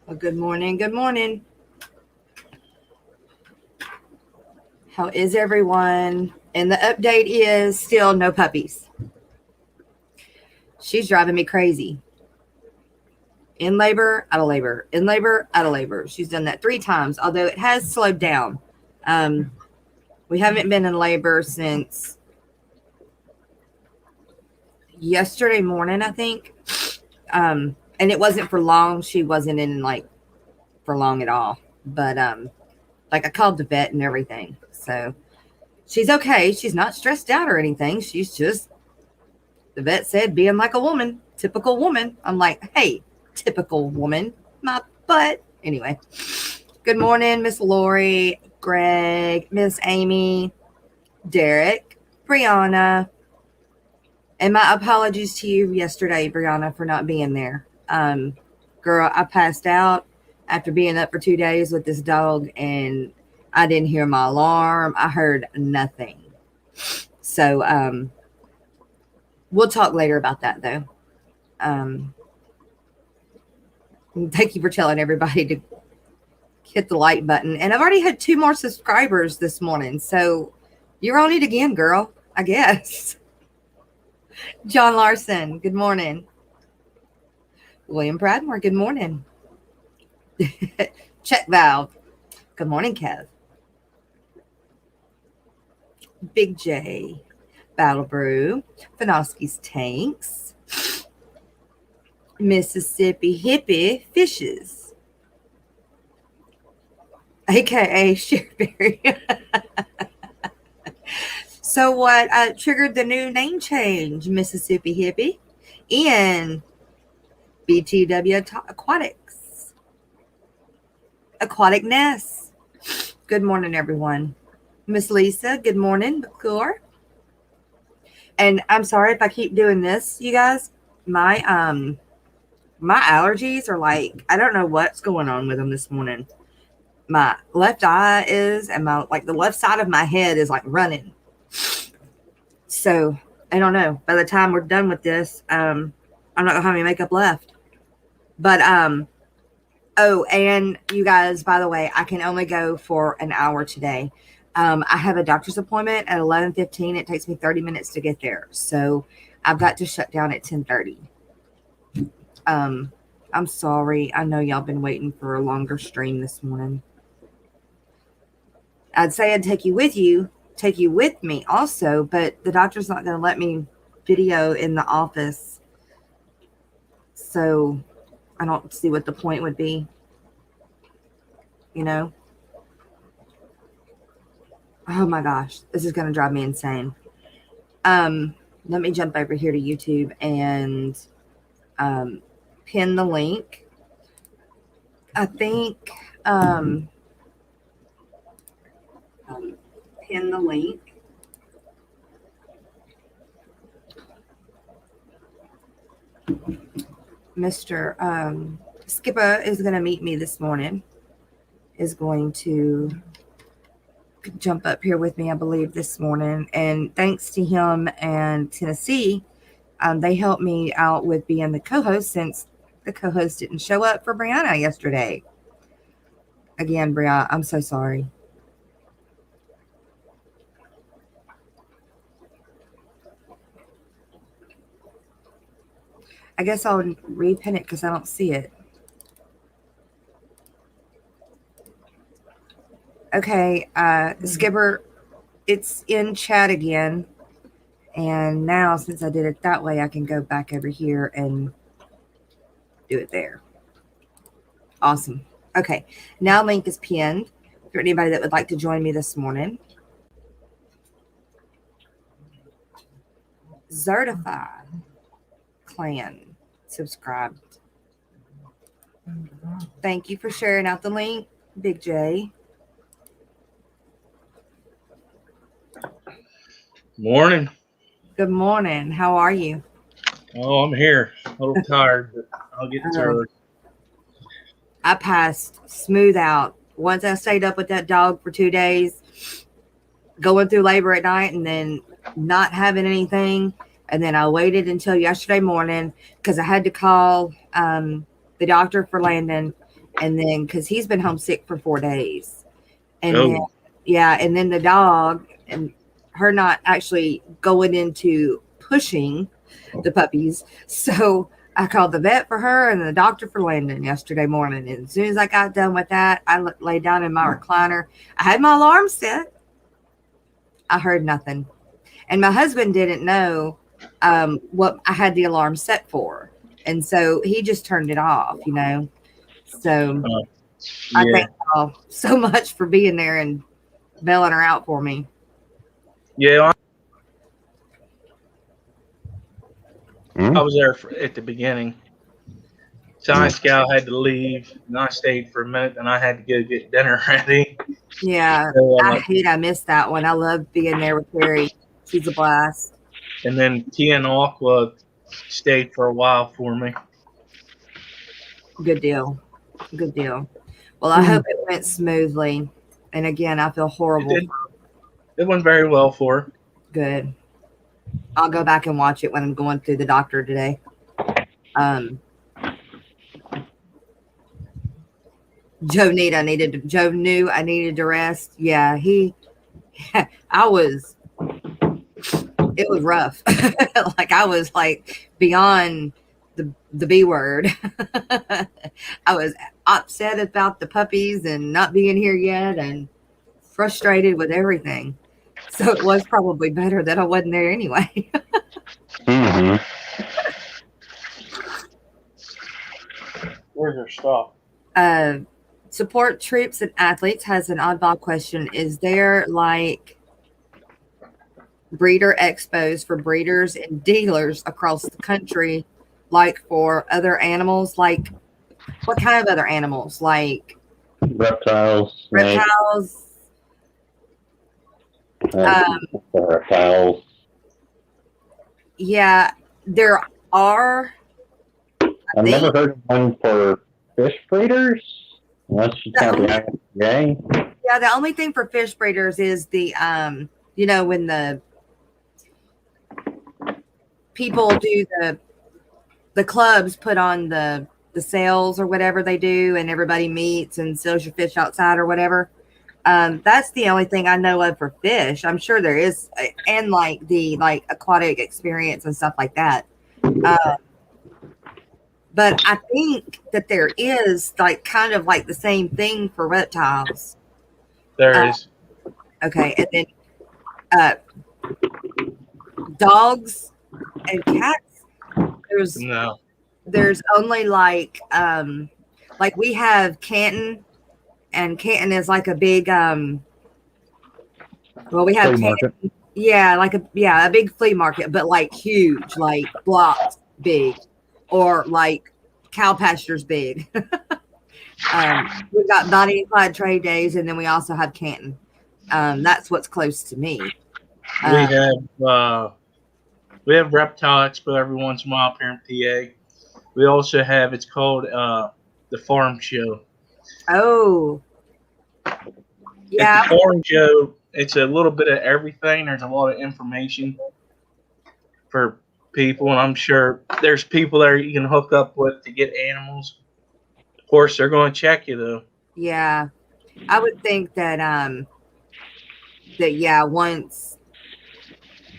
Well, good morning. Good morning. How is everyone? And the update is still no puppies. She's driving me crazy. In labor, out of labor. In labor, out of labor. She's done that 3 times, although it has slowed down. We haven't been in labor since yesterday morning, I think. And it wasn't for long. She wasn't in for long at all. But I called the vet and everything. So she's okay. She's not stressed out or anything. She's just, the vet said, being like a woman, typical woman. I'm like, hey, typical woman, my butt. Anyway, good morning, Miss Lori, Greg, Miss Amy, Derek, Brianna. And my apologies to you yesterday, Brianna, for not being there. Girl, I passed out after being up for 2 days with this dog, and I didn't hear my alarm. I heard nothing. So we'll talk later about that, though. Thank you for telling everybody to hit the like button. And I've already had 2 more subscribers this morning, so you're on it again, girl, I guess. John Larson, good morning. William Bradmore, good morning. Check Valve, good morning, Kev. Big J, Battle Brew, Finoski's Tanks, Mississippi Hippie Fishes, aka Sherberry. So what triggered the new name change, Mississippi Hippie, and BTW Aquatics, Aquatic Ness. Good morning, everyone. Miss Lisa, good morning, McClure. And I'm sorry if I keep doing this, you guys. My allergies are I don't know what's going on with them this morning. My left eye is, and my the left side of my head is running. So I don't know. By the time we're done with this, I'm not gonna have any makeup left. But oh, and you guys, by the way, I can only go for an hour today. I have a doctor's appointment at 11:15. It takes me 30 minutes to get there, so I've got to shut down at 10:30. I'm sorry. I know y'all been waiting for a longer stream this morning. I'd say I'd take you with me also, but the doctor's not going to let me video in the office. So I don't see what the point would be, you know? Oh my gosh, this is going to drive me insane. Let me jump over here to YouTube and pin the link. I think pin the link. Mr. Skipper is going to meet me this morning, is going to jump up here with me, I believe, this morning. And thanks to him and Tennessee, they helped me out with being the co-host since the co-host didn't show up for Brianna yesterday. Again, Brianna, I'm so sorry. I guess I'll repin it because I don't see it. Okay, Skipper, it's in chat again. And now, since I did it that way, I can go back over here and do it there. Awesome. Okay, now link is pinned for anybody that would like to join me this morning. Certified Clan subscribed. Thank you for sharing out the link, Big J. Morning. Good morning. How are you? Oh, I'm here. A little tired, but I'll get through it. I passed smooth out. Once I stayed up with that dog for 2 days, going through labor at night and then not having anything. And then I waited until yesterday morning because I had to call the doctor for Landon And then, because he's been homesick for 4 days. And then, Oh, yeah, and then the dog and her not actually going into pushing the puppies. So I called the vet for her and the doctor for Landon yesterday morning. And as soon as I got done with that, I lay down in my recliner. I had my alarm set. I heard nothing. And my husband didn't know what I had the alarm set for. And so he just turned it off, you know. So I yeah. thank y'all so much for being there and bailing her out for me. Yeah, I was there at the beginning. Science gal had to leave, and I stayed for a minute, and I had to go get dinner ready. Yeah, So, I missed that one. I love being there with Carrie. She's a blast. and then Tia and Aqua stayed for a while for me. Good deal. Good deal. Well, I hope it went smoothly. And again, I feel It horrible. did. It went very well for her. Good. I'll go back and watch it when I'm going through the doctor today. Joe knew I needed to rest. Yeah, it was rough. Like I was like beyond the B word. I was upset about the puppies and not being here yet and frustrated with everything. So it was probably better that I wasn't there anyway. Where's her stuff? Support troops and athletes has an oddball question. Is there like breeder expos for breeders and dealers across the country, like for other animals? Like what kind of other animals? Like reptiles, snakes, reptiles? reptiles. Yeah, there are. I've never heard of one for fish breeders, unless you count the IFA. Yeah, the only thing for fish breeders is the when the people do the clubs put on the sales or whatever they do, and everybody meets and sells your fish outside or whatever. That's the only thing I know of for fish. I'm sure there is, and like the aquatic experience and stuff like that. But I think that there is like kind of like the same thing for reptiles. There is. Okay, and then dogs and cats. There's only like we have Canton, and Canton is like a big we have Canton, a big flea market, but like huge, like blocks big, or like cow pastures big. We've got Bonnie and Clyde trade days, and then we also have Canton. That's what's close to me. We have Reptile Expo every once in a while up here in PA. We also have, it's called the Farm Show. Oh, yeah. At the Farm Show, it's a little bit of everything. There's a lot of information for people, and I'm sure there's people there you can hook up with to get animals. Of course, they're going to check you though. Yeah, I would think that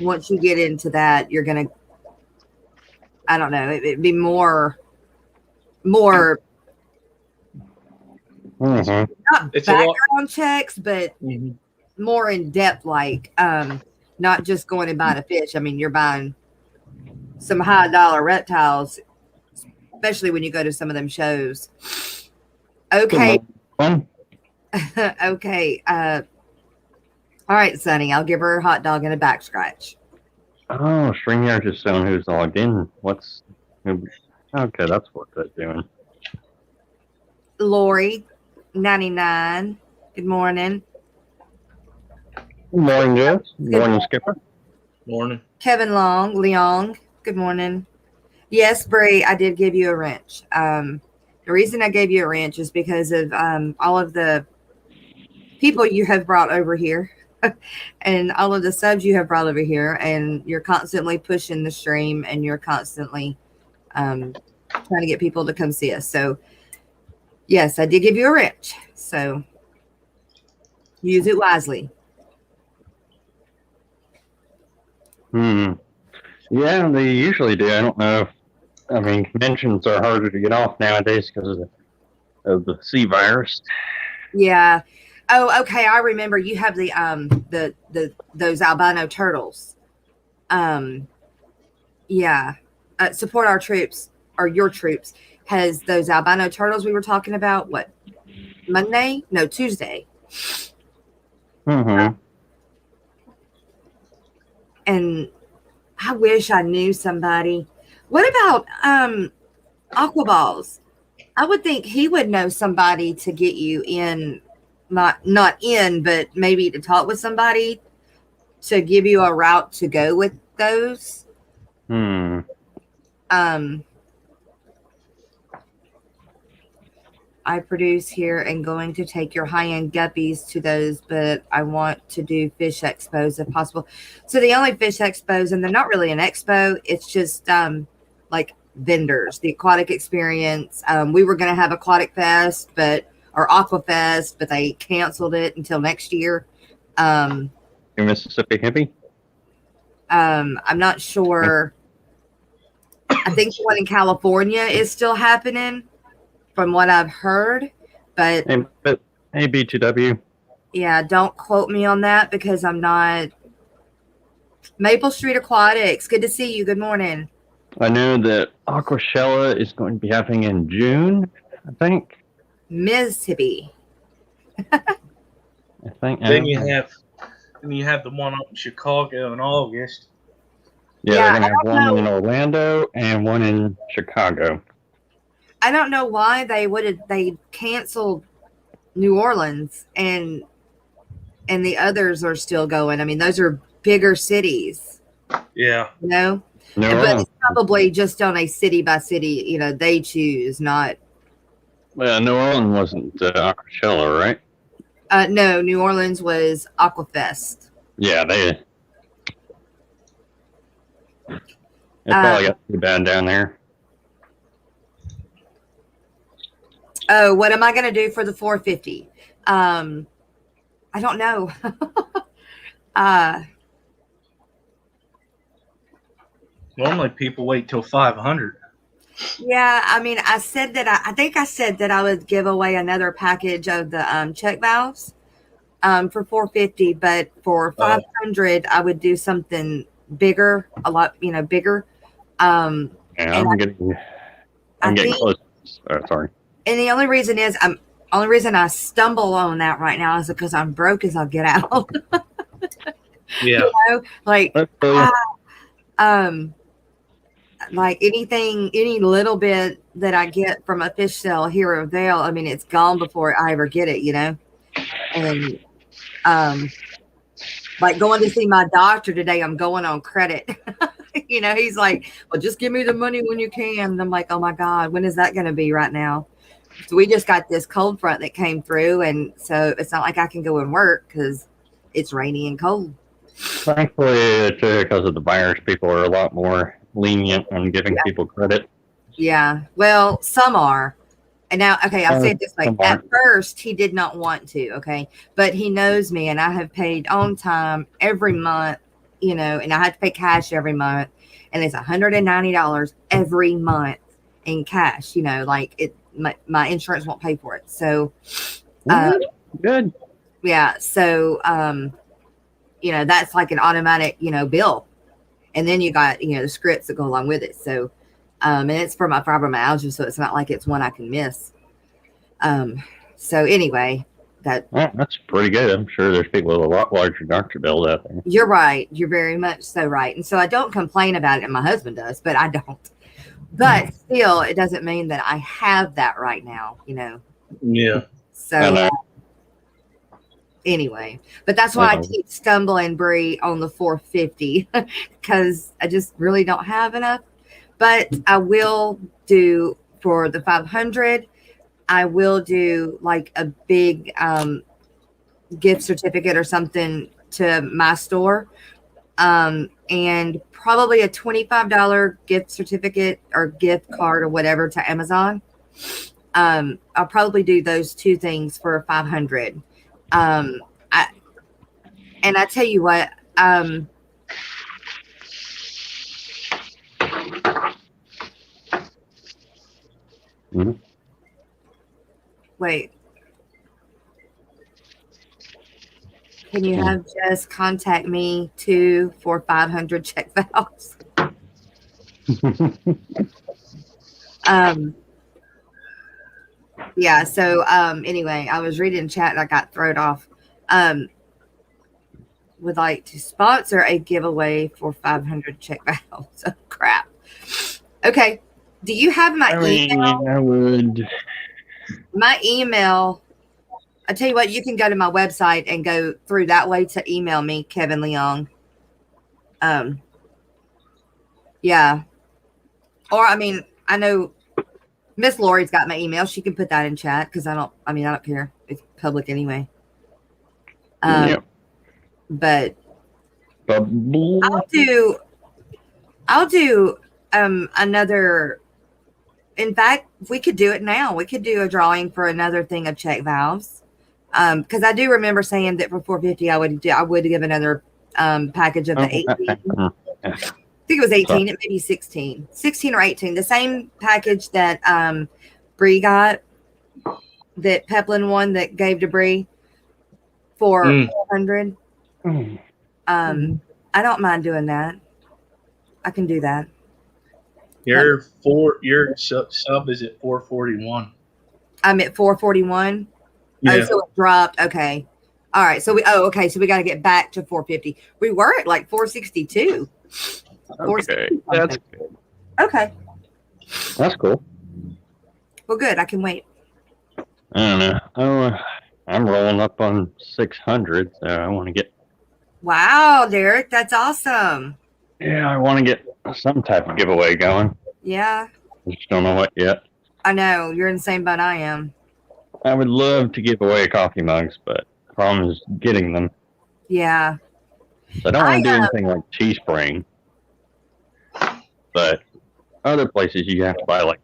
once you get into that, you're gonna, I don't know, it'd be more not It's background checks, but more in depth, like not just going and buying a fish. I mean, you're buying some high dollar reptiles, especially when you go to some of them shows. Okay. Okay. All right, Sonny, I'll give her a hot dog and a back scratch. Oh, StreamYard just showing who's logged in. Okay, that's what they're doing. Lori, 99. Good morning. Good morning, Jess. Good morning, Skipper. Morning. Kevin Leong. Good morning. Yes, Bree, I did give you a wrench. The reason I gave you a wrench is because of all of the people you have brought over here and all of the subs you have brought over here, and you're constantly pushing the stream, and you're constantly trying to get people to come see us. So Yes, I did give you a wrench, so use it wisely. Yeah, they usually do. I don't know. I mean, conventions are harder to get off nowadays because of the C virus. Yeah. Oh, okay. I remember you have the those albino turtles. Um, yeah. Support our troops or your troops has those albino turtles we were talking about. What Monday? No, Tuesday. Mm-hmm. And I wish I knew somebody. What about Aquaballs? I would think he would know somebody to get you in, not in, but maybe to talk with somebody to give you a route to go with those. Um, I produce here and going to take your high-end guppies to those, but I want to do fish expos if possible. So the only fish expos, and they're not really an expo, it's just like vendors, the aquatic experience. We were going to have Aquatic Fest, or Aqua Fest, but they canceled it until next year. Your Mississippi Hippie? I'm not sure. I think the one in California is still happening from what I've heard, but B2W. Yeah, don't quote me on that because I'm not. Maple Street Aquatics. Good to see you. Good morning. I know that Aquashella is going to be happening in June, I think. Mississippi. I think. Then you have the one up in Chicago in August. Yeah, they're going to have one in Orlando and one in Chicago. I don't know why they canceled New Orleans and the others are still going. I mean, those are bigger cities. Yeah. You know? But it's probably just on a city by city, they choose, not. Well, New Orleans wasn't Aquashella, right? No, New Orleans was Aquafest. Yeah, they probably got too bad down there. Oh, what am I going to do for the 450? I don't know. Normally people wait till 500. Yeah, I mean, I said that I think I said that I would give away another package of the check valves for 450, but for 500 I would do something bigger, a lot, bigger. Yeah, I'm getting close. Sorry. And the only reason I stumble on that right now is because I'm broke as I'll get out. Yeah. Like anything, any little bit that I get from a fish sale here or there, I mean, it's gone before I ever get it, And like going to see my doctor today, I'm going on credit. He's like, well, just give me the money when you can. And I'm like, oh my God, when is that going to be right now? So we just got this cold front that came through. And so it's not like I can go and work because it's rainy and cold. Thankfully, because of the virus, people are a lot more lenient on giving people credit. Yeah. Well, some are. And now, okay, I'll say it this way. At first, he did not want to, okay? But he knows me, and I have paid on time every month, and I have to pay cash every month. And it's $190 every month in cash, my insurance won't pay for it. So, good. Yeah. So, that's like an automatic, bill. And then you got, the scripts that go along with it. So, and it's for my fibromyalgia, so it's not like it's one I can miss. So anyway, that's pretty good. I'm sure there's people with a lot larger doctor bills out there. You're right. You're very much so right. And so I don't complain about it, and my husband does, but I don't. But still, it doesn't mean that I have that right now, Yeah. So anyway, but that's why I keep stumbling, Bree, on the 450 because I just really don't have enough. But I will do for the 500. I will do like a big gift certificate or something to my store, and probably a $25 gift certificate or gift card or whatever to Amazon. I'll probably do those two things for 500. I tell you what, wait. Can you have Jess contact me too for 500 check valves? Yeah. So anyway, I was reading chat and I got thrown off. Would like to sponsor a giveaway for 500 check valves. Oh crap. Okay. Do you have my email? I would. My email. I tell you what, you can go to my website and go through that way to email me, Kevin Leong. Yeah. Or I mean, I know Miss Lori's got my email. She can put that in chat because I don't care. It's public anyway. But I'll do another. In fact, we could do it now. We could do a drawing for another thing of check valves. Because I do remember saying that for 450, I would give another package of the 18. I think it was 18. It may be 16 or 18. The same package that Bree got, that Peplin one that gave to Bree for 400. I don't mind doing that. I can do that. Your sub is at 441. I'm at 441. Yeah. Oh, so it dropped. Okay. All right. So we got to get back to 450. We were at like 462. Okay. That's good. Okay. That's cool. Well, good. I can wait. I don't know. I'm rolling up on 600, so I want to get. Wow, Derek, that's awesome. Yeah, I want to get some type of giveaway going. Yeah. I just don't know what yet. I know. You're in the same boat I am. I would love to give away coffee mugs, but the problem is getting them. Yeah. So I don't want to do anything like Teespring. But other places you have to buy like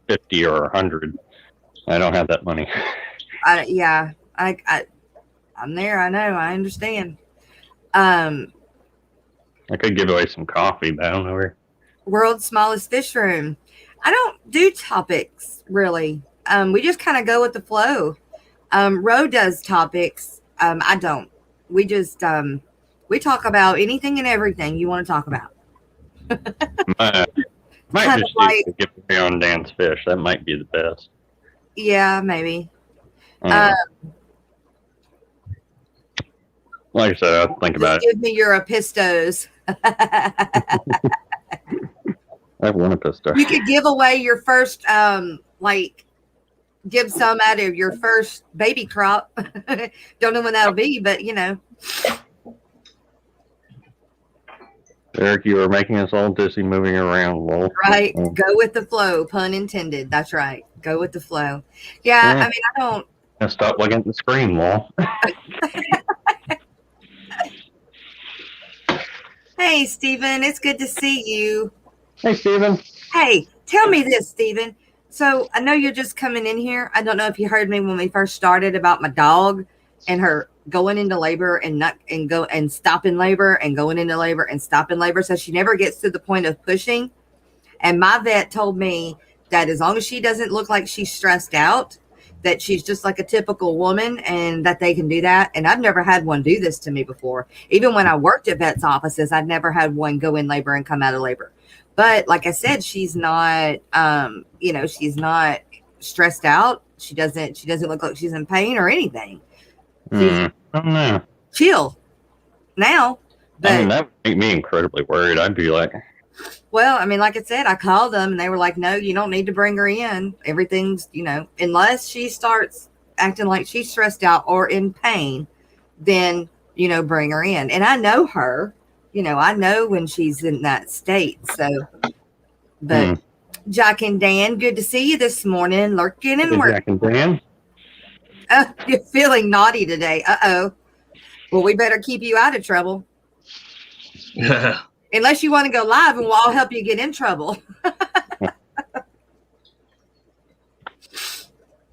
50 or 100. I don't have that money. I'm there. I know. I understand. I could give away some coffee, but I don't know where. World's smallest fish room. I don't do topics really. We just kind of go with the flow. Ro does topics. I don't. We just we talk about anything and everything you want to talk about. Might just like, give away on Dan's fish. That might be the best. Yeah, maybe. Like I said, I'll think about it. Give me your apistos. I have one apisto. You could give away your first, give some out of your first baby crop. Don't know when that'll be, but you know. Eric, you are making us all dizzy moving around, Wolf. Right. Go with the flow, pun intended. That's right. Go with the flow. Yeah. I mean, I don't. Stop looking at the screen, Wolf. Hey, Stephen. It's good to see you. Hey, Stephen. Hey, tell me this, Stephen. So I know you're just coming in here. I don't know if you heard me when we first started about my dog and her going into labor and stopping labor and going into labor and stopping labor. So she never gets to the point of pushing. And my vet told me that as long as she doesn't look like she's stressed out, that she's just like a typical woman and that they can do that. And I've never had one do this to me before. Even when I worked at vets' offices, I'd never had one go in labor and come out of labor. But like I said, she's not, she's not stressed out. She doesn't look like she's in pain or anything. I don't know. Chill now. But, I mean, that would make me incredibly worried. I'd be like, well, I mean, like I said, I called them and they were like, no, you don't need to bring her in. Everything's, unless she starts acting like she's stressed out or in pain, then, bring her in. And I know her, I know when she's in that state. So, but Jack and Dan, good to see you this morning. Lurking and working. Jack and Dan. Oh, you're feeling naughty today. Uh-oh. Well, we better keep you out of trouble. Unless you want to go live and we'll all help you get in trouble.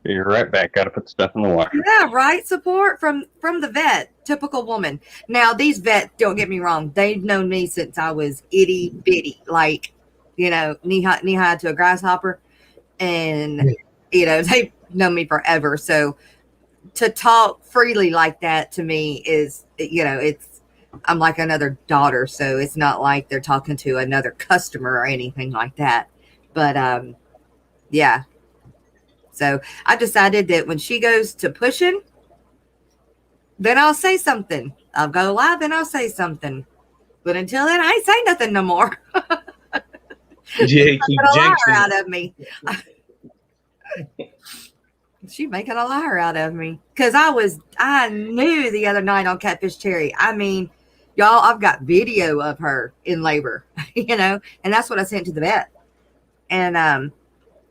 You're right back. Got to put stuff in the water. Yeah, right. Support from the vet. Typical woman. Now these vets, don't get me wrong, they've known me since I was itty bitty, like, you know, knee high to a grasshopper, and you know they've known me forever. So to talk freely like that to me is, you know, I'm like another daughter. So it's not like they're talking to another customer or anything like that. But yeah. So I decided that when she goes to pushing, then I'll say something. I'll go live and I'll say something. But until then, I ain't say nothing no more. Yeah, keep Making a liar jinxing. out of me. She making a liar out of me. Because I knew the other night on Catfish Cherry. I mean, y'all, I've got video of her in labor, you know, and that's what I sent to the vet. And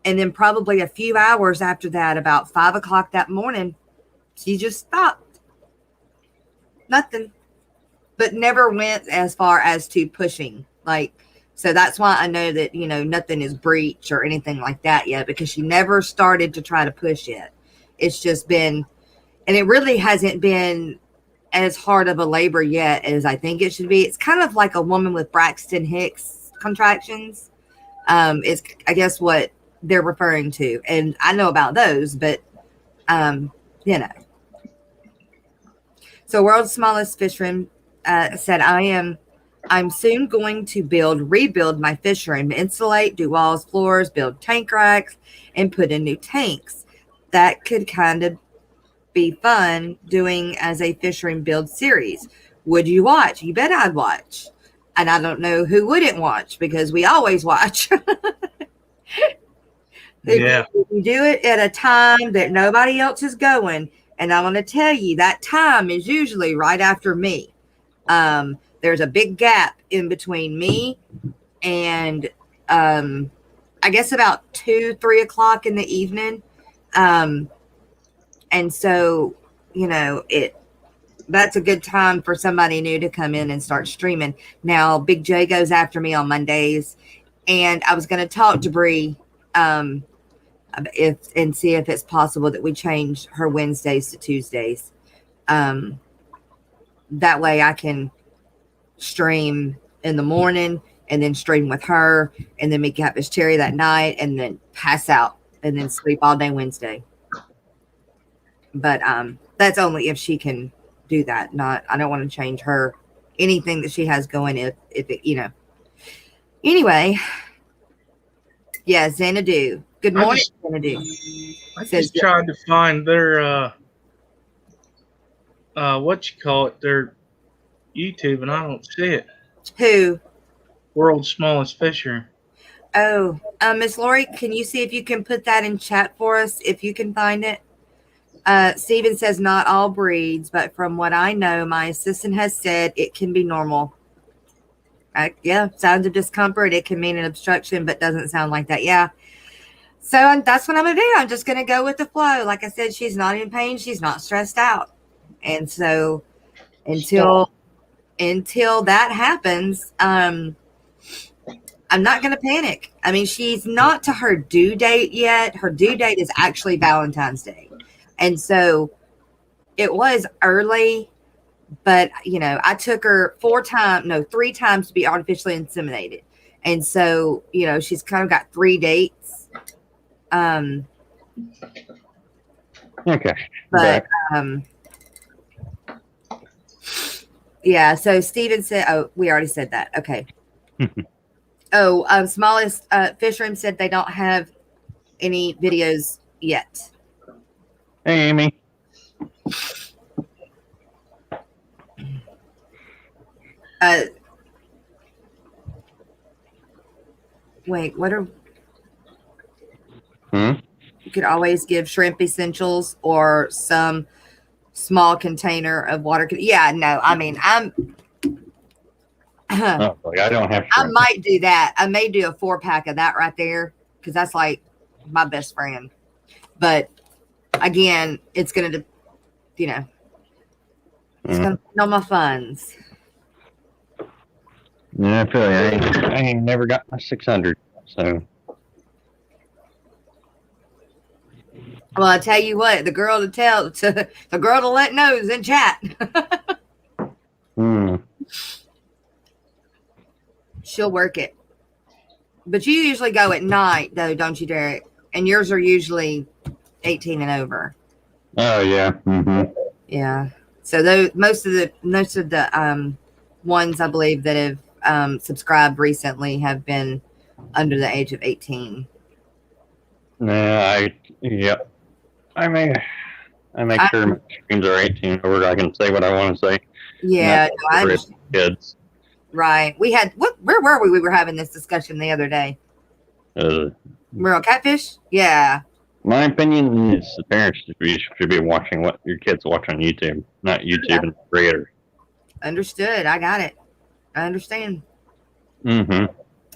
then probably a few hours after that, about 5 o'clock that morning, she just stopped. Nothing. But never went as far as to pushing. Like, so that's why I know that, you know, nothing is breach or anything like that yet, because she never started to try to push yet. It's just been, and it really hasn't been as hard of a labor yet as I think it should be. It's kind of like a woman with Braxton Hicks contractions. Is I guess what they're referring to, and I know about those, but you know. So world's smallest fish room said, I'm soon going to rebuild my fish room, insulate, do walls, floors, build tank racks, and put in new tanks. That could kind of be fun doing as a fish room build series. Would you watch? You bet I'd watch. And I don't know who wouldn't watch, because we always watch. Yeah. If you do it at a time that nobody else is going, and I'm going to tell you, that time is usually right after me. There's a big gap in between me and I guess about 2-3 o'clock in the evening. And so, you know, that's a good time for somebody new to come in and start streaming. Now, Big J goes after me on Mondays, and I was going to talk to Bree and see if it's possible that we change her Wednesdays to Tuesdays. That way I can stream in the morning and then stream with her and then make Catfish Cherry that night and then pass out and then sleep all day Wednesday. But that's only if she can do that. I don't want to change her anything that she has going if it, you know. Anyway, yeah, Xanadu. Good morning, Xanadu. I just tried to find their their YouTube, and I don't see it. Who? World's smallest fisher. Oh, Miss Lori, can you see if you can put that in chat for us, if you can find it? Steven says not all breeds, but from what I know, my assistant has said it can be normal. Yeah, signs of discomfort. It can mean an obstruction, but doesn't sound like that. Yeah. So that's what I'm going to do. I'm just going to go with the flow. Like I said, she's not in pain. She's not stressed out. And so until that happens, I'm not going to panic. I mean, she's not to her due date yet. Her due date is actually Valentine's Day. And so it was early, but, you know, I took her 3 times to be artificially inseminated. And so, you know, she's kind of got 3 dates. Okay. But, yeah, so Steven said, oh, we already said that. Okay. Smallest fish room said they don't have any videos yet. Hey, Amy. Wait, what are... You could always give shrimp essentials or some small container of water. Yeah, no, I mean, I don't have shrimp. I might do that. I may do a 4-pack of that right there, because that's like my best friend. But again, it's going to, you know, it's going to depend on my funds. Yeah, I feel you. I ain't never got my 600, so. Well, I tell you what, the girl to let knows in chat. Hmm. She'll work it. But you usually go at night, though, don't you, Derek? And yours are usually 18 and over. Oh yeah. Mm-hmm. Yeah. So those most of the ones I believe that have subscribed recently have been under the age of 18. Yeah. I make sure my streams are 18 over. I can say what I want to say. Yeah, no, I understand. Kids. Right. We had where were we? We were having this discussion the other day. We're on Catfish? Yeah. My opinion is the parents should be watching what your kids watch on YouTube, not YouTube and creators. Understood. I got it. I understand. Mm-hmm.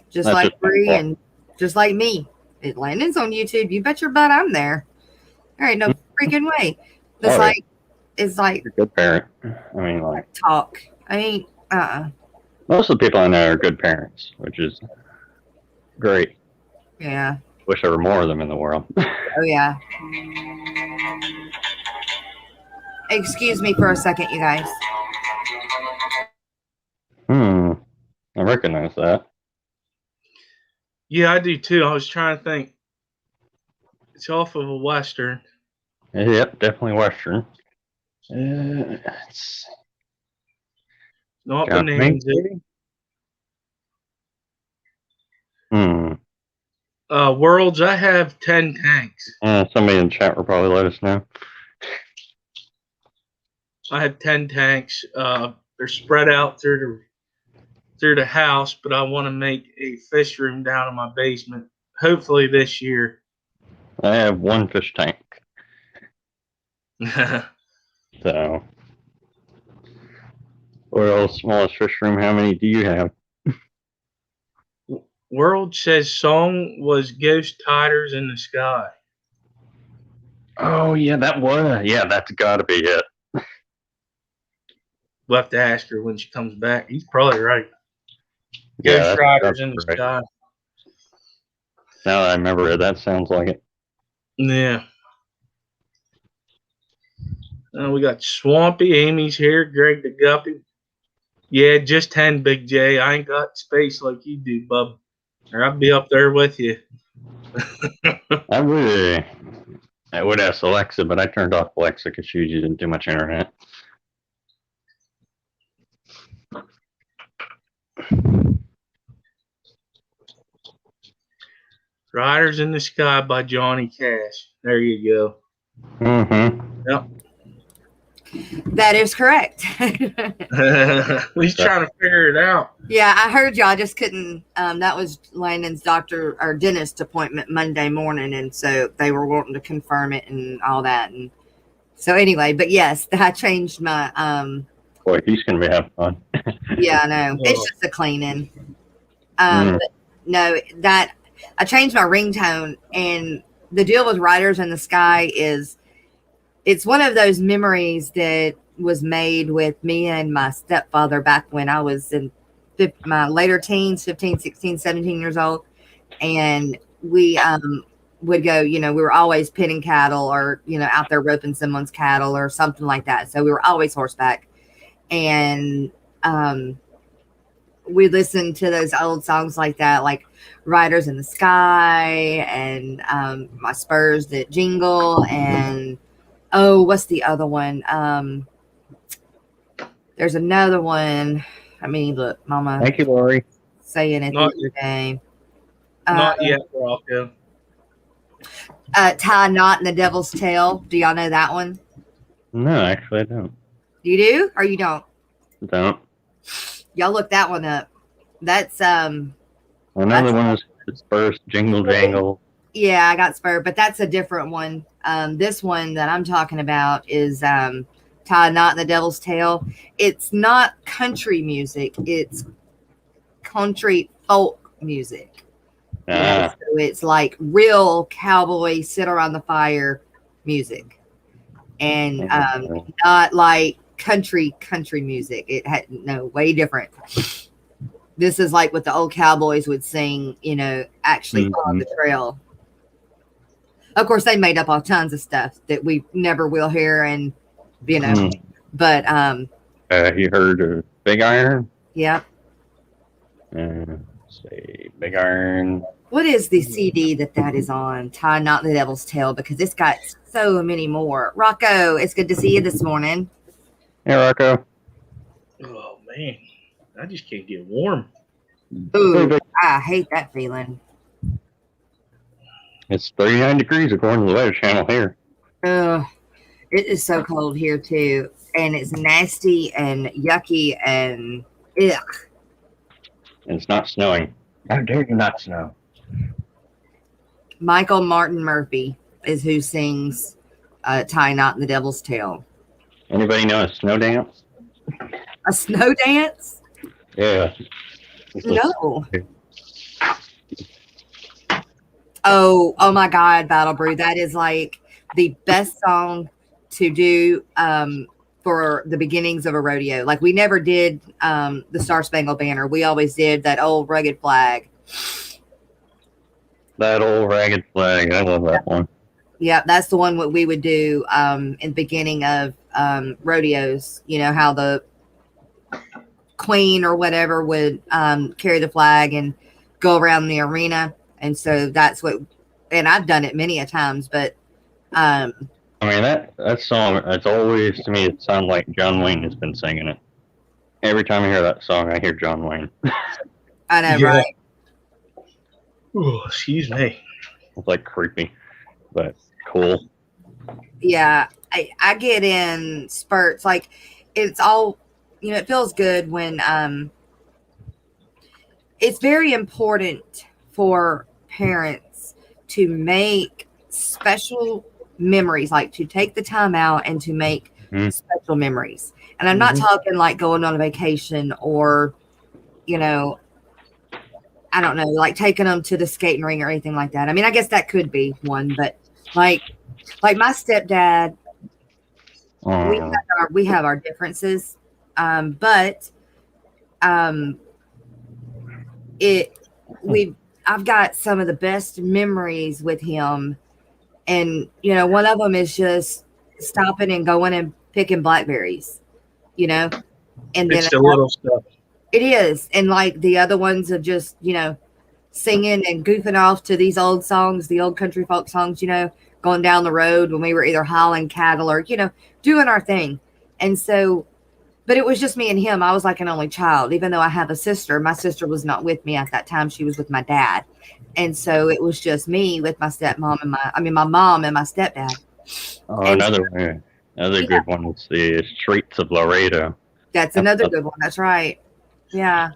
Just like Bree and just like me. If Landon's on YouTube, you bet your butt I'm there. There ain't no freaking way. It's like you're a good parent. I mean, like talk. I ain't most of the people I know are good parents, which is great. Yeah. Wish there were more of them in the world. Oh yeah. Excuse me for a second, you guys. I recognize that. Yeah, I do too. I was trying to think. It's off of a Western. Yep, definitely Western. It's not Bonanza. Worlds, I have 10 tanks. Somebody in the chat will probably let us know. I have 10 tanks. They're spread out through the house, but I want to make a fish room down in my basement, hopefully this year. I have one fish tank. So, world's smallest fish room, how many do you have? World says song was Ghost Tiders in the Sky. Oh, yeah, that was. Yeah, that's got to be it. We'll have to ask her when she comes back. He's probably right. Ghost Riders in the Sky. Now that I remember it, that sounds like it. Yeah. We got Swampy, Amy's here, Greg the Guppy. Yeah, just 10, Big J. I ain't got space like you do, bub. Or I'll be up there with you. I would ask Alexa, but I turned off Alexa because she was using too much internet. Riders in the Sky by Johnny Cash. There you go. Mm-hmm. Yep. That is correct. He's trying to figure it out. Yeah, I heard you. I just couldn't. That was Landon's doctor or dentist appointment Monday morning, and so they were wanting to confirm it and all that. And so anyway, but yes, I changed my. Boy, he's gonna be having fun. Yeah, I know. It's just a cleaning. But no, that I changed my ringtone, and the deal with Riders in the Sky is. It's one of those memories that was made with me and my stepfather back when I was in my later teens, 15, 16, 17 years old. And we would go, we were always pitting cattle or, out there roping someone's cattle or something like that. So we were always horseback. And we listened to those old songs like that, like Riders in the Sky and My Spurs That Jingle and oh, what's the other one? There's another one. I mean, look, Mama. Thank you, Lori. Saying it the other day. Not yet, Rocco. Tie a Knot in the Devil's Tail. Do y'all know that one? No, actually, I don't. You do, or you don't? Don't. Y'all look that one up. That's another one is Spurs Jingle Jangle. Yeah, I got Spur, but that's a different one. This one that I'm talking about is Tie a Knot in the Devil's Tail. It's not country music. It's country folk music. So it's like real cowboy sit around the fire music. And not like country music. It had way different. This is like what the old cowboys would sing, actually on the trail. Of course, they made up all tons of stuff that we never will hear, and you know. Mm. But You heard of Big Iron? yeah. Let's see, Big Iron. What is the CD that is on? Tie Not the Devil's Tail, because it's got so many more. Rocco, it's good to see you this morning. Hey, Rocco. Oh man, I just can't get warm. Ooh, I hate that feeling. It's 39 degrees according to the weather channel here. It is so cold here too, and it's nasty and yucky and ugh. And it's not snowing. How dare you not snow? Michael Martin Murphy is who sings Tie Not the Devil's Tail. Anybody know a snow dance? A snow dance? Yeah. No. Oh my God, Battle Brew. That is like the best song to do for the beginnings of a rodeo. Like we never did the Star Spangled Banner. We always did that old rugged flag. That old ragged flag. I love that one. Yeah, that's the one what we would do in the beginning of rodeos. You know how the queen or whatever would carry the flag and go around the arena. And so that's what, and I've done it many a times, but I mean that song, it's always, to me, it sounds like John Wayne has been singing it. Every time I hear that song, I hear John Wayne. I know, yeah. Right? Oh, excuse me. It's like creepy, but cool. Yeah, I get in spurts. Like it's all, you know, it feels good when it's very important for parents to make special memories, like to take the time out and to make special memories. And I'm not talking like going on a vacation or, you know, I don't know, like taking them to the skating ring or anything like that. I mean, I guess that could be one, but like my stepdad, we have our differences, but I've got some of the best memories with him, and you know, one of them is just stopping and going and picking blackberries, you know, and it's then the little stuff. It is, and like the other ones of just, you know, singing and goofing off to these old songs, the old country folk songs, you know, going down the road when we were either hauling cattle or, you know, doing our thing. And so, but it was just me and him. I was like an only child, even though I have a sister. My sister was not with me at that time. She was with my dad. And so it was just me with my stepmom and my mom and my stepdad. Oh, and another good one is the Streets of Laredo. That's another good one. That's right. Yeah.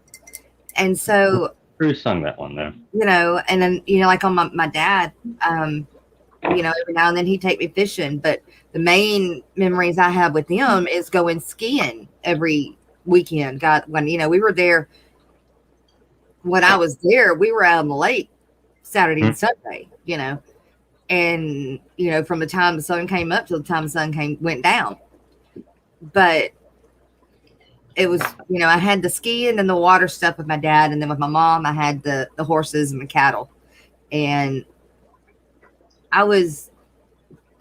And so who sung that one though? You know, and then, you know, like on my dad, you know, every now and then he'd take me fishing, but the main memories I have with him is going skiing every weekend. God, when, you know, we were there, when I was there, we were out on the lake Saturday and Sunday, you know, and, you know, from the time the sun came up till the time the sun went down. But it was, you know, I had the skiing and the water stuff with my dad, and then with my mom, I had the horses and the cattle. And I was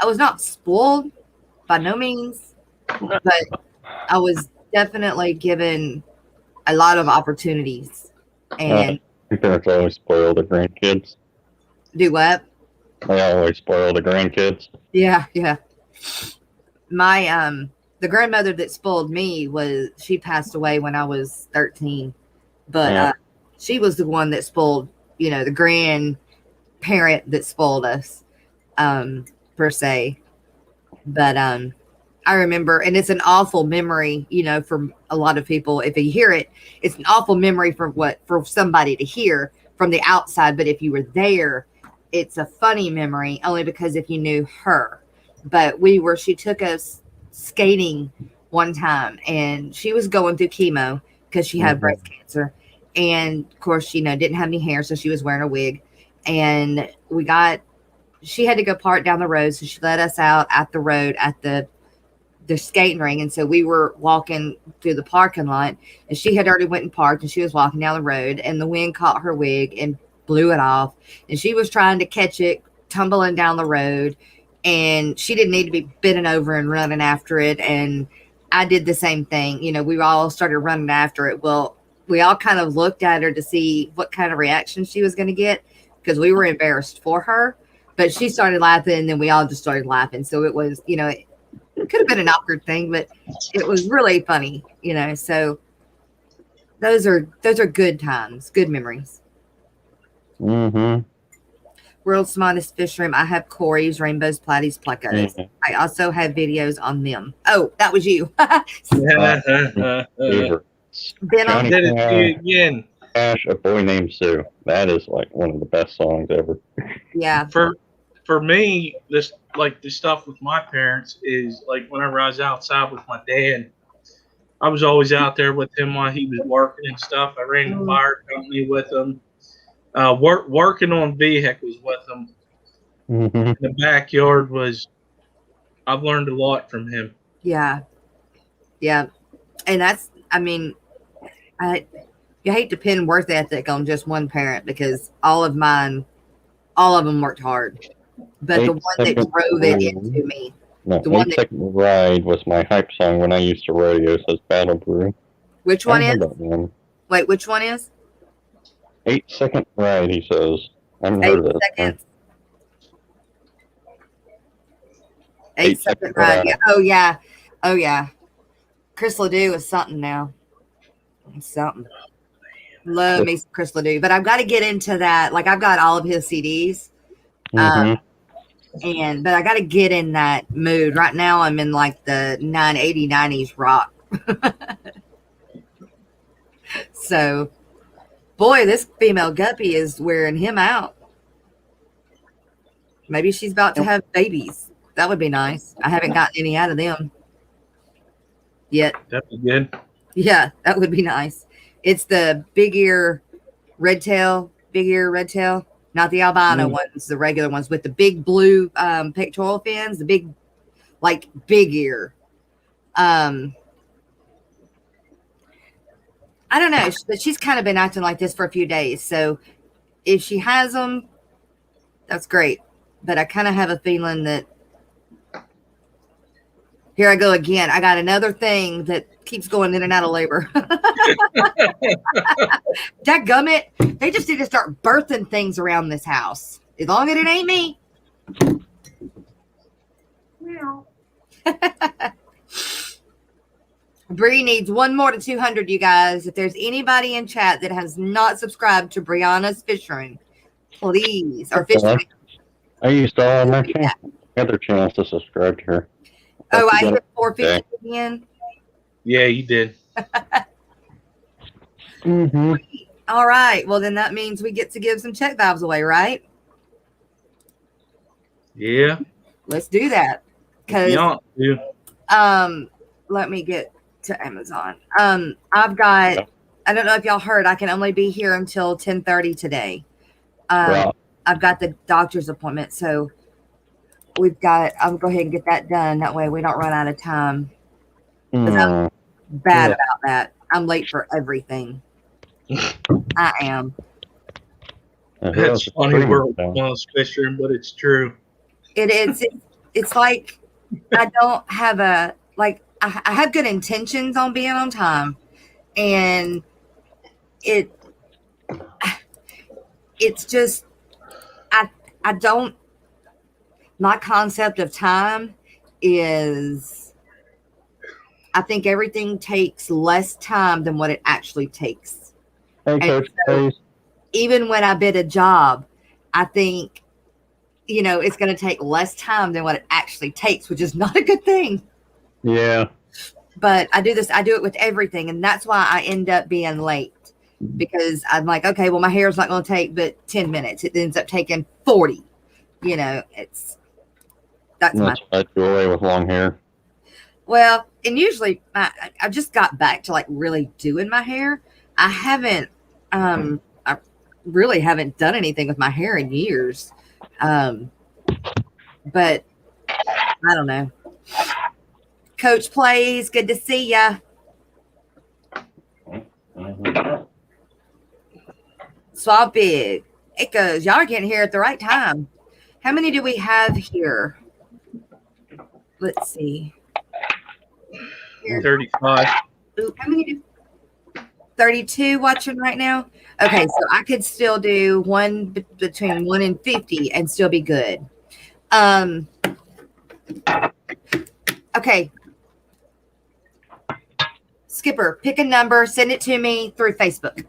not spoiled by no means, but I was definitely given a lot of opportunities. And parents always spoil the grandkids. Do what? They always spoil the grandkids. Yeah, yeah. My the grandmother that spoiled me she passed away when I was 13, but she was the one that spoiled, you know, the grandparent that spoiled us, per se. But I remember, and it's an awful memory, you know, for a lot of people. If you hear it, it's an awful memory for somebody to hear from the outside. But if you were there, it's a funny memory only because if you knew her. But she took us skating one time, and she was going through chemo because she had breast cancer, and of course, you know, didn't have any hair, so she was wearing a wig. And she had to go park down the road, so she let us out at the road at the skating ring. And so we were walking through the parking lot, and she had already went and parked, and she was walking down the road, and the wind caught her wig and blew it off, and she was trying to catch it tumbling down the road, and she didn't need to be bending over and running after it. And I did the same thing. You know, we all started running after it. Well, we all kind of looked at her to see what kind of reaction she was going to get because we were embarrassed for her. But she started laughing, and then we all just started laughing. So it was, you know, it could have been an awkward thing, but it was really funny, you know. So those are good times, good memories. Mm-hmm. World's smartest fish room. I have Corey's, rainbows, platies, plecos. Mm-hmm. I also have videos on them. Oh, that was you. Been on. I did it to you again. Cash, A Boy Named Sue. That is like one of the best songs ever. Yeah. For me, this like the stuff with my parents is like whenever I was outside with my dad, I was always out there with him while he was working and stuff. I ran the fire company with him. Working on vehicles with him Mm-hmm. in the backyard I've learned a lot from him. Yeah. Yeah. And that's, I mean, you hate to pin worth ethic on just one parent because all of them worked hard. But the one that drove it into me. No, 8 Second Ride was my hype song when I used to rodeo, says Battle Brew. Which one is? Wait, which one is? 8 Second Ride, he says. I haven't heard of this. Seconds. 8 Second Ride. Yeah. Oh, yeah. Oh, yeah. Chris Ledoux is something now. Something. Love me some Chris Ledoux. But I've got to get into that. Like, I've got all of his CDs. But I got to get in that mood. Right now, I'm in like the 90s rock. So, boy, this female guppy is wearing him out. Maybe she's about to have babies. That would be nice. I haven't gotten any out of them yet. That'd be good. Yeah, that would be nice. It's the big ear red tail, not the albino ones, the regular ones with the big blue pectoral fins, the big ear. I don't know, but she's kind of been acting like this for a few days. So if she has them, that's great. But I kind of have a feeling that here I go again. I got another thing that keeps going in and out of labor. Dadgummit, they just need to start birthing things around this house. As long as it ain't me. Bree needs one more to 200, you guys. If there's anybody in chat that has not subscribed to Brianna's Fish Room, please. Or Fish Room. I used all my other channels to subscribe to her. Oh, I hit 450 again? Yeah, you did. All right. Well, then that means we get to give some check valves away, right? Yeah. Let's do that. Because let me get to Amazon. I've got, I don't know if y'all heard, I can only be here until 10:30 today. I've got the doctor's appointment, so I'll go ahead and get that done. That way we don't run out of time. I'm bad about that. I'm late for everything. I am. That's funny. We're on Fish Room, but it's true. It is. It's like I don't have I have good intentions on being on time, and it's just I don't. My concept of time is I think everything takes less time than what it actually takes. Hey, Coach, even when I bid a job, I think, it's going to take less time than what it actually takes, which is not a good thing. Yeah. But I do it with everything. And that's why I end up being late, because I'm like, okay, well, my hair's not going to take but 10 minutes. It ends up taking 40. That's my jewelry with long hair. Well, and usually I just got back to really doing my hair. I really haven't done anything with my hair in years. But I don't know. Coach Plays, good to see ya. Swab Big. It goes, y'all are getting here at the right time. How many do we have here? Let's see. Here. 35. Ooh, how many do 32 watching right now? Okay, so I could still do one between 1 and 50 and still be good. Okay. Skipper, pick a number, send it to me through Facebook.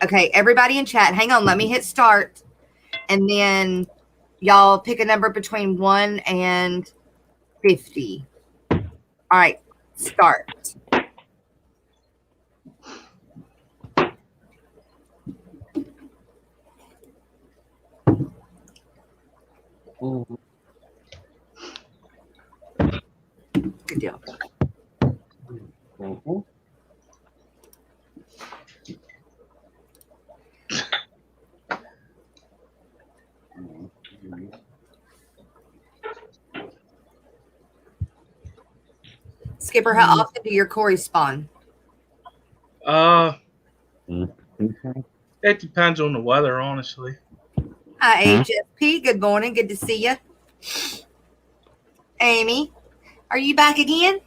Okay, everybody in chat, hang on, let me hit start. And then y'all pick a number between 1 and 50. All right, start. Good deal. Mm-hmm. Skipper, how often do your Corys spawn? It depends on the weather, honestly. Hi, HFP. Good morning. Good to see you. Amy, are you back again?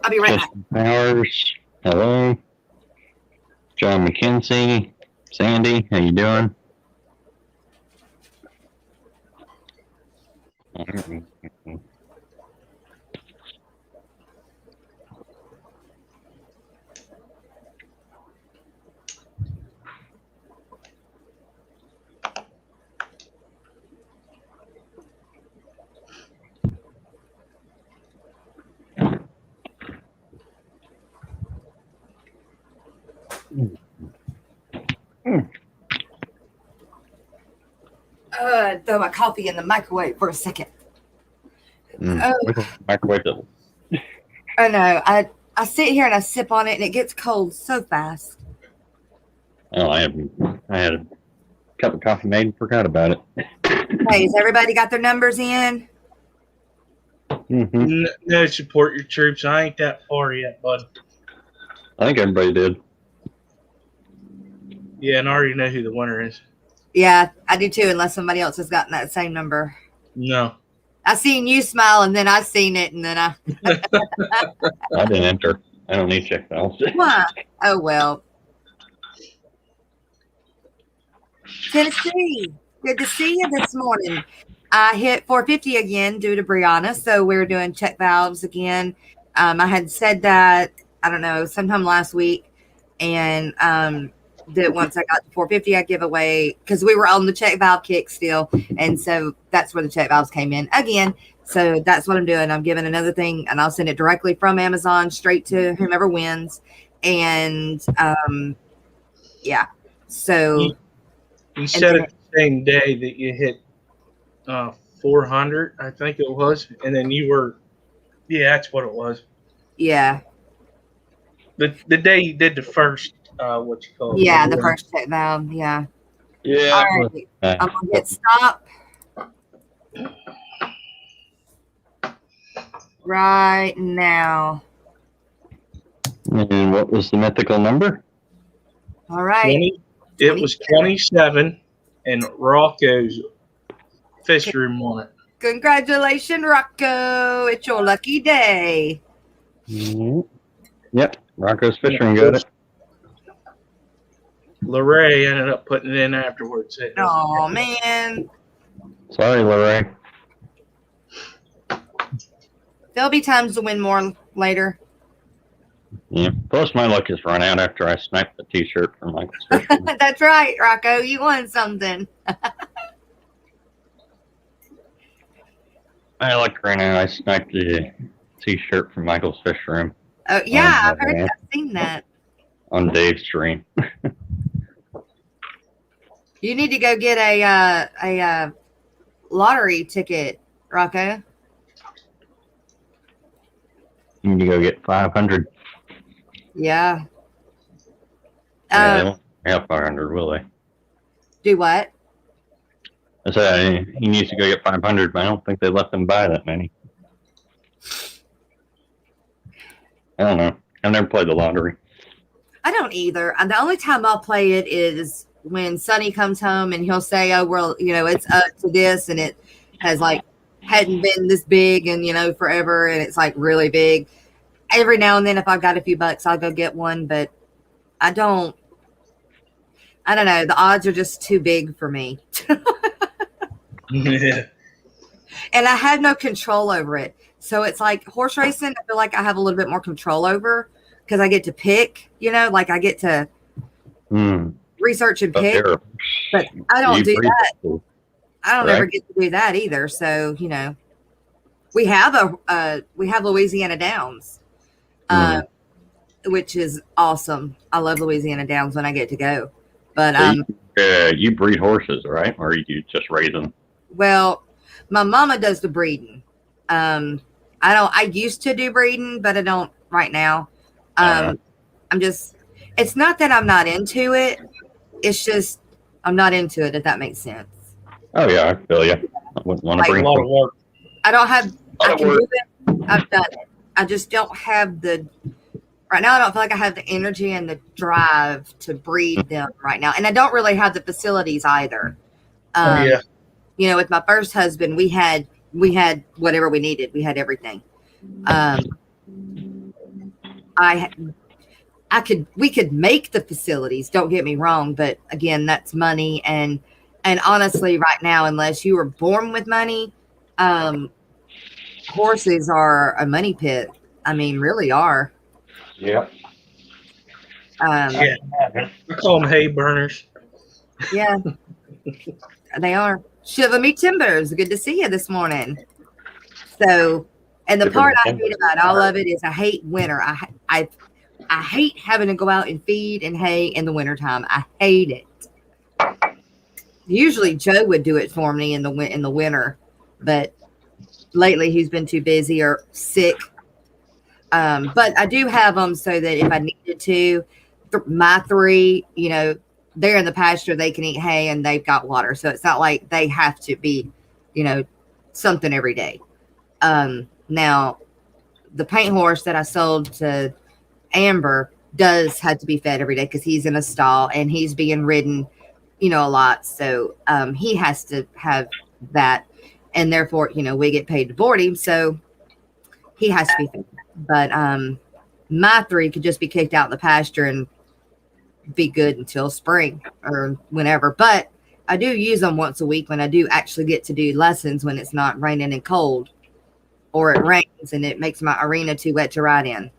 I'll be right back. Powers. Hello. John McKenzie. Sandy, how you doing? Throw my coffee in the microwave for a second. Microwave it. Oh no, I sit here and I sip on it and it gets cold so fast. Oh, I had a cup of coffee made and forgot about it. Hey, has everybody got their numbers in? Mm-hmm. No, support your troops. I ain't that far yet, bud. I think everybody did. Yeah, and I already know who the winner is. Yeah, I do too, unless somebody else has gotten that same number. No. I seen you smile and then I seen it and then I I didn't enter. I don't need check files. Why? Oh well. Tennessee, good to see you this morning. I hit 450 again due to Brianna, so we're doing check valves again. I had said that, I don't know, sometime last week, and that once I got to 450, I give away, because we were on the check valve kick still, and so that's where the check valves came in again. So that's what I'm doing. I'm giving another thing, and I'll send it directly from Amazon straight to whomever wins. And yeah, so You said it the same day that you hit 400, I think it was, and then you were, yeah, that's what it was. Yeah. The day you did the first, what you call it? Yeah, the first check valve. Yeah. Yeah. All right. I'm gonna hit stop right now. And what was the mythical number? All right. It was 27, and Rocco's fish room on it. Congratulations, Rocco. It's your lucky day. Mm-hmm. Yep. Rocco's fish room got it. Lorray ended up putting it in afterwards. Oh, man. Sorry, Lorray. There'll be times to win more later. Yeah. Plus, my luck has run out after I sniped the T-shirt from Michael's fish room. That's right, Rocco. You won something. My luck right now, I sniped the T-shirt from Michael's fish room. Oh, yeah, I've seen that. On Dave's stream. You need to go get a lottery ticket, Rocco. You need to go get 500. Yeah. Yeah, they won't have 500, will they? Do what? I said he needs to go get 500, but I don't think they let them buy that many. I don't know. I've never played the lottery. I don't either. And the only time I'll play it is when Sonny comes home and he'll say, oh, well, it's up to this, and it has like hadn't been this big and forever, and it's like really big. Every now and then, if I've got a few bucks, I'll go get one, but I don't know. The odds are just too big for me. Yeah. And I have no control over it. So it's like horse racing, I feel like I have a little bit more control over because I get to pick, like I get to research and pick. But I don't do that. I don't ever get to do that either. So, we have Louisiana Downs, which is awesome. I love Louisiana Downs when I get to go. But you breed horses, right? Or you just raise them? Well, my mama does the breeding. I used to do breeding, but I don't right now. It's not that I'm not into it. It's just I'm not into it, if that makes sense. Oh yeah, I feel you. I wouldn't want to bring a lot of work. I don't have. I can do it. I've done it. I just don't have the. Right now, I don't feel like I have the energy and the drive to breed them right now, and I don't really have the facilities either. With my first husband, we had whatever we needed. We had everything. We could make the facilities. Don't get me wrong, but again, that's money, and honestly, right now, unless you were born with money, horses are a money pit. I mean, really are. Yeah. I call them hay burners. Yeah, they are. Shiva me timbers. Good to see you this morning. So, and the part I hate about all of it is I hate winter. I hate having to go out and feed and hay in the wintertime. I hate it. Usually Joe would do it for me in the winter, but lately he's been too busy or sick. But I do have them so that if I needed to, my three, they're in the pasture, they can eat hay and they've got water. So it's not like they have to be, something every day. Now the paint horse that I sold to Amber does have to be fed every day because he's in a stall and he's being ridden, a lot. So he has to have that, and therefore, we get paid to board him. So he has to be fed. But my three could just be kicked out in the pasture and be good until spring or whenever. But I do use them once a week when I do actually get to do lessons when it's not raining and cold, or it rains and it makes my arena too wet to ride in.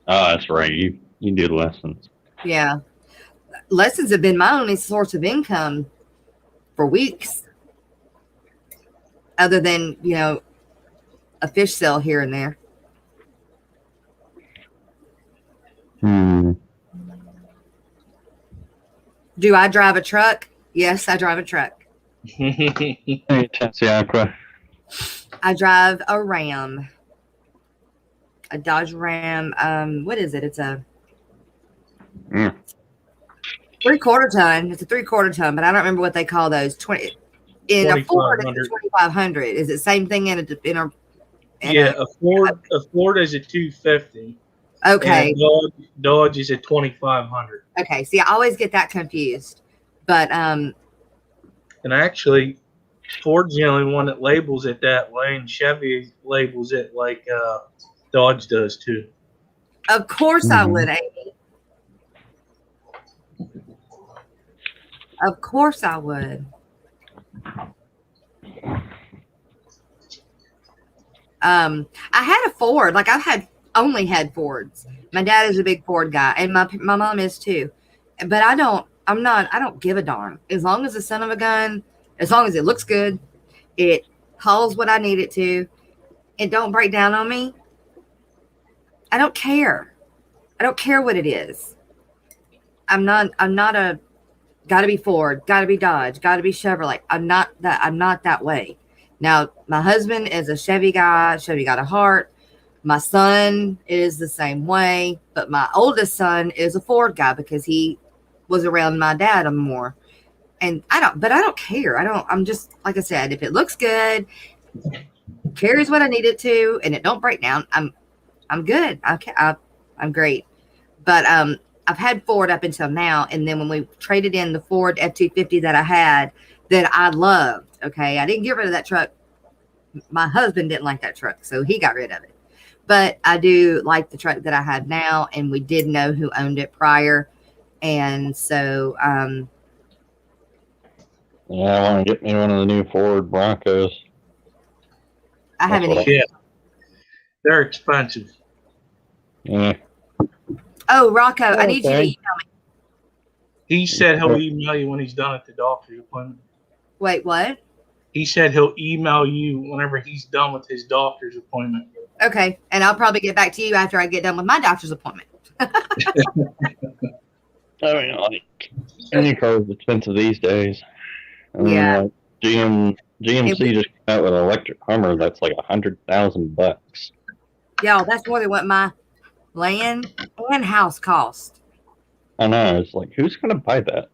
Oh, that's right. You do lessons. Yeah. Lessons have been my only source of income for weeks. Other than, a fish sale here and there. Do I drive a truck? Yes, I drive a truck. Aqua. I drive a Ram. A Dodge Ram. What is it? It's a 3/4 ton. It's a 3/4 ton, but I don't remember what they call those. In a Ford, it's a 2500. Is it same thing in a a Ford is a 250. Okay. Dodge is a 2500. Okay. See, I always get that confused. But and actually, Ford's the only one that labels it that way, and Chevy labels it like Dodge does too. Of course I would, Amy. Of course I would. I had a Ford. Like I've only had Fords. My dad is a big Ford guy, and my mom is too. But I don't give a darn. As long as the son of a gun, as long as it looks good, it hauls what I need it to, it don't break down on me. I don't care. I don't care what it is. I'm not a gotta be Ford, gotta be Dodge, gotta be Chevrolet. I'm not that way. Now, my husband is a Chevy guy. Chevy got a heart. My son is the same way, but my oldest son is a Ford guy because he was around my dad more. And I don't care. I'm just, like I said, if it looks good, carries what I need it to, and it don't break down, I'm good. I'm great. But I've had Ford up until now, and then when we traded in the Ford F-250 that I had that I loved, okay, I didn't get rid of that truck. My husband didn't like that truck, so he got rid of it. But I do like the truck that I have now, and we did know who owned it prior. And so, Yeah, I want to get me one of the new Ford Broncos. I haven't. Yeah, they're expensive. Yeah. Oh, Rocco, I need you to Okay. email me. He said he'll email you when he's done at the doctor's appointment. Wait, what? He said he'll email you whenever he's done with his doctor's appointment. Okay, and I'll probably get back to you after I get done with my doctor's appointment. I mean, like, any car is expensive these days. I mean, Yeah. like, GMC just came out with an electric Hummer that's like $100,000. Y'all, that's more than what my land and house cost. I know. It's like, who's going to buy that?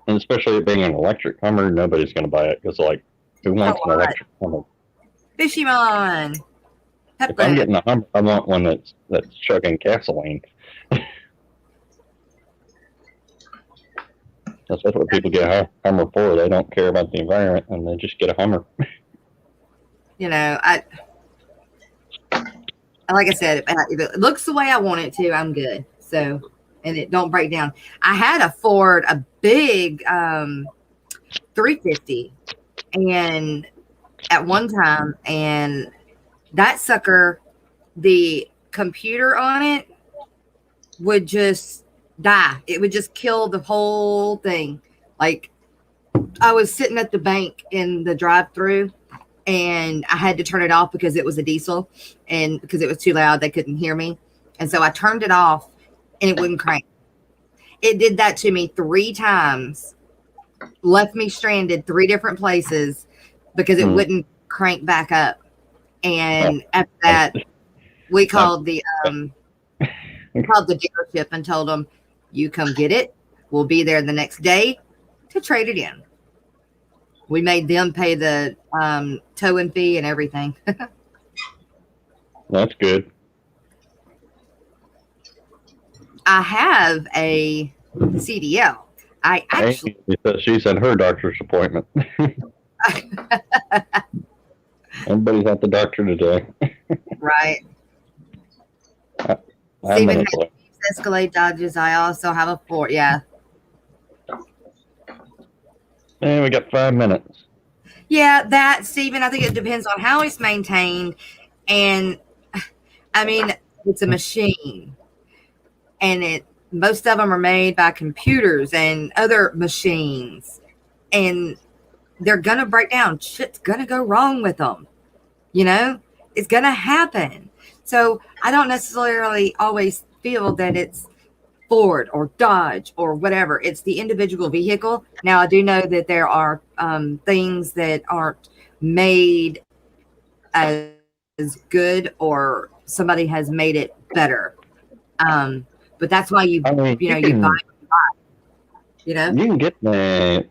And especially it being an electric Hummer, nobody's going to buy it because, like, who wants an electric Hummer? Fishy Mon. If I'm getting a Hummer, I want one that's chugging gasoline. That's what people get a Hummer for. They don't care about the environment, and they just get a Hummer. You know, like I said, if it looks the way I want it to, I'm good. So, and it don't break down. I had a Ford, a big 350, and at one time, and that sucker, the computer on it would just die. It would just kill the whole thing. Like, I was sitting at the bank in the drive-through, and I had to turn it off because it was a diesel, and because it was too loud, they couldn't hear me. And so I turned it off, and it wouldn't crank. It did that to me 3 times, left me stranded 3 different places because it wouldn't crank back up. And after that, we called the dealership and told them, "You come get it. We'll be there the next day to trade it in." We made them pay the towing fee and everything. That's good. I have a CDL. I actually. She's at her doctor's appointment. Everybody's at the doctor today. Right. Steven has Escalade Dodges. I also have a Ford. Yeah. And we got 5 minutes. Yeah, that, Steven, I think it depends on how it's maintained. And I mean, it's a machine. And most of them are made by computers and other machines. And they're going to break down. Shit's going to go wrong with them. You know, it's going to happen. So I don't necessarily always feel that it's Ford or Dodge or whatever. It's the individual vehicle. Now, I do know that there are things that aren't made as good, or somebody has made it better. But that's why you buy. You know, you can get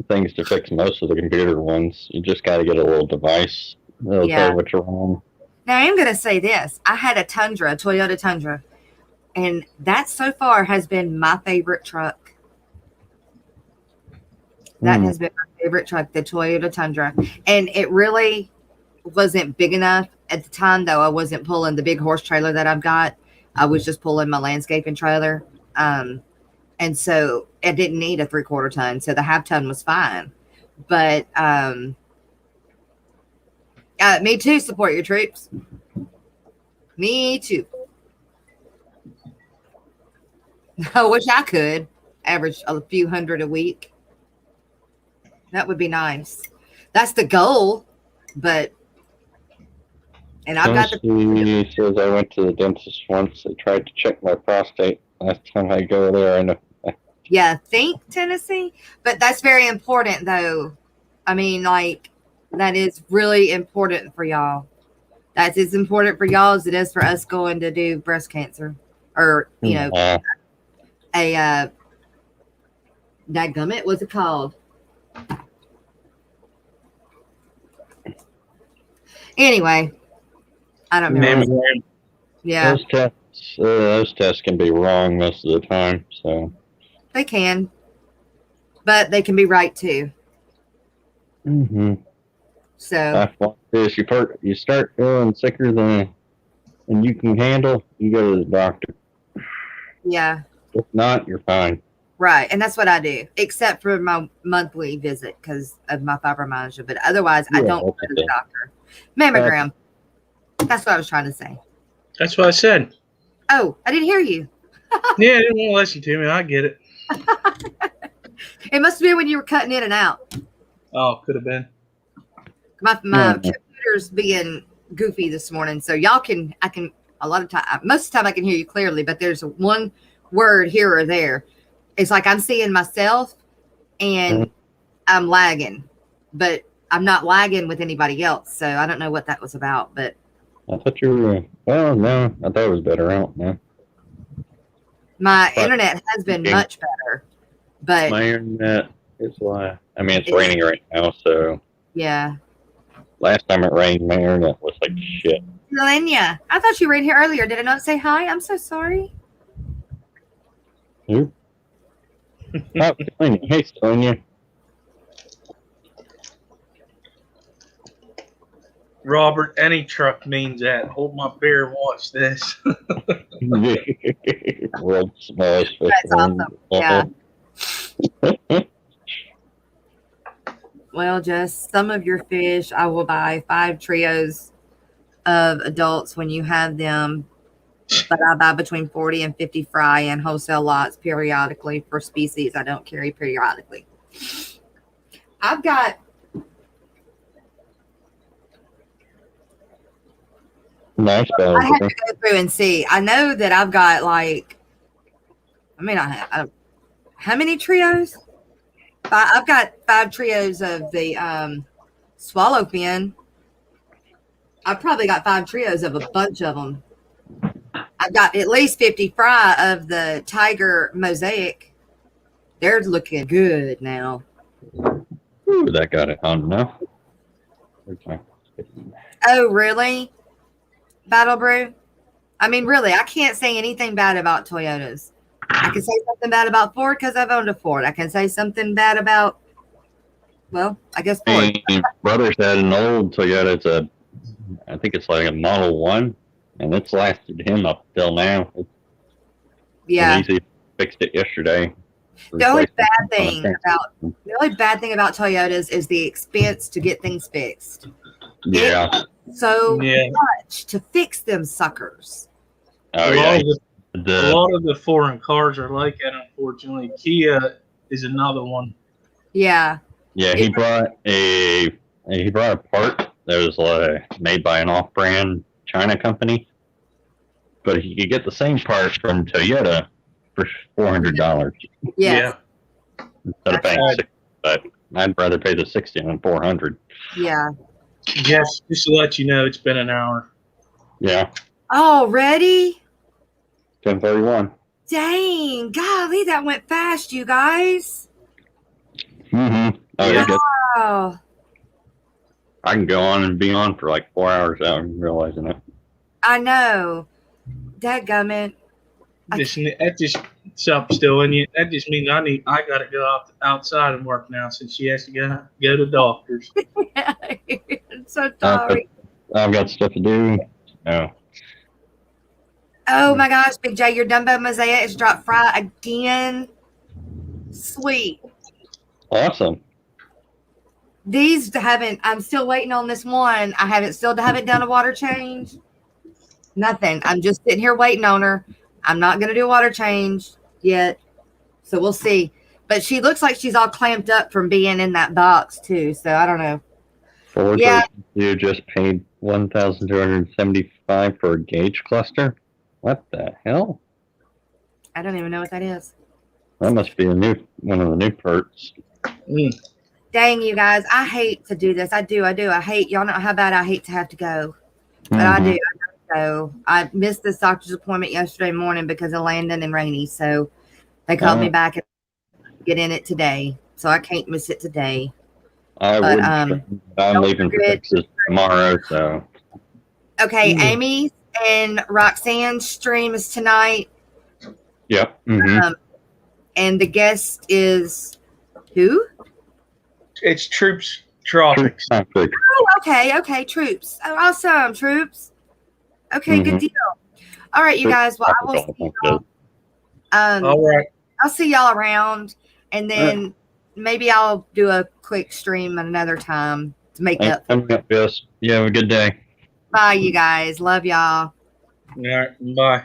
things to fix most of the computer ones. You just got to get a little device that'll tell you what you're wrong. Now, I am going to say this. I had a Toyota Tundra, and that so far has been my favorite truck. That has been my favorite truck, the Toyota Tundra. And it really wasn't big enough at the time, though. I wasn't pulling the big horse trailer that I've got. I was just pulling my landscaping trailer. And so it didn't need a 3/4 ton. So the 1/2 ton was fine. But me too, support your troops. Me too. I wish I could average a few hundred a week. That would be nice. That's the goal. But, and I've got He says I went to the dentist once. They tried to check my prostate. Last time I go there, I know. Yeah, think Tennessee. But that's very important, though. I mean, like, that is really important for y'all. That's as important for y'all as it is for us going to do breast cancer, or dadgummit, what's it called? Anyway, I don't remember. Yeah. Those tests those tests can be wrong most of the time. So They can, but they can be right too. So this, you start feeling sicker than you can handle, you go to the doctor. yeah, If not, you're fine. right, and that's what I do, except for my monthly visit because of my fibromyalgia. But otherwise, I don't go to the doctor. Mammogram. That's what I was trying to say. That's what I said. Oh, I didn't hear you. Yeah, I didn't want to listen to me. I get it. It must have been when you were cutting in and out. Oh, could have been. My computer's being goofy this morning, so I can a lot of time, most of the time I can hear you clearly, but there's one word here or there. It's like I'm seeing myself and I'm lagging, but I'm not lagging with anybody else. So I don't know what that was about, but I thought you were, well, no, I thought it was better out now. My internet has been much better, but my internet is why. I mean, it's raining right now, so yeah. Last time it rained, my internet was like shit. Melania, I thought you were in here earlier. Did I not say hi? I'm so sorry. Who? Oh, hey, Sonia. Robert, any truck means that. Hold my beer and watch this. World's smallest fish. That's awesome. Yeah. Well, just some of your fish. I will buy 5 trios of adults when you have them. But I buy between 40 and 50 fry and wholesale lots periodically for species I don't carry periodically. I've got nice. I have to go through and see. I know that I've got like, I mean, how many trios? I've got 5 trios of the swallowfin. I've probably got 5 trios of a bunch of them. I've got at least 50 fry of the tiger mosaic. They're looking good now. Ooh, that got it on enough. Oh, really? Battle Brew? I mean, really, I can't say anything bad about Toyotas. I can say something bad about Ford because I've owned a Ford. I can say something bad about, well, I guess Ford. My brother's had an old Toyota. I think it's like a Model 1, and it's lasted him up till now. Yeah. He fixed it yesterday. The only bad thing about Toyotas is the expense to get things fixed. Yeah. So much to fix them suckers. Oh, a lot of the foreign cars are like that, unfortunately. Kia is another one. Yeah. Yeah, he brought a part that was made by an off-brand China company, but he could get the same part from Toyota for $400. Yes. Yeah. Instead of paying $60, but I'd rather pay the $60 than $400. Yeah. Yes, just to let you know, it's been an hour. Yeah. Already? 10:31. Dang, golly, that went fast, you guys. Mm-hmm. Oh, yeah. Wow. I can go on and be on for like 4 hours without realizing it. I know. Dadgummit. That just something still in you. That just means I got to go outside and work now since she has to go to doctors. I'm so sorry. I've got stuff to do. No. Oh my gosh, Big J, your Dumbo Mosaic has dropped fry again. Sweet. Awesome. These I'm still waiting on this one. I haven't done a water change. Nothing. I'm just sitting here waiting on her. I'm not going to do a water change yet. So we'll see. But she looks like she's all clamped up from being in that box too. So I don't know. You just paid $1,275 for a gauge cluster? What the hell? I don't even know what that is. That must be one of the new parts. Dang, you guys. I hate to do this. I do. I hate, y'all know how bad I hate to have to go. But I do. So I missed this doctor's appointment yesterday morning because of Landon and Rainey. So they called me back and get in it today. So I can't miss it today. I'm leaving for Texas tomorrow. So okay, Amy And Roxanne's stream is tonight. Yep. Mm-hmm. And the guest is who? It's Troops Tropics. Oh, okay, Troops. Oh, awesome, Troops. Okay, good deal. All right, you guys. Well, I will see y'all. All right. I'll see y'all around, and then maybe I'll do a quick stream another time to make up. Yes. You have a good day. Bye, you guys. Love y'all. All right. Bye.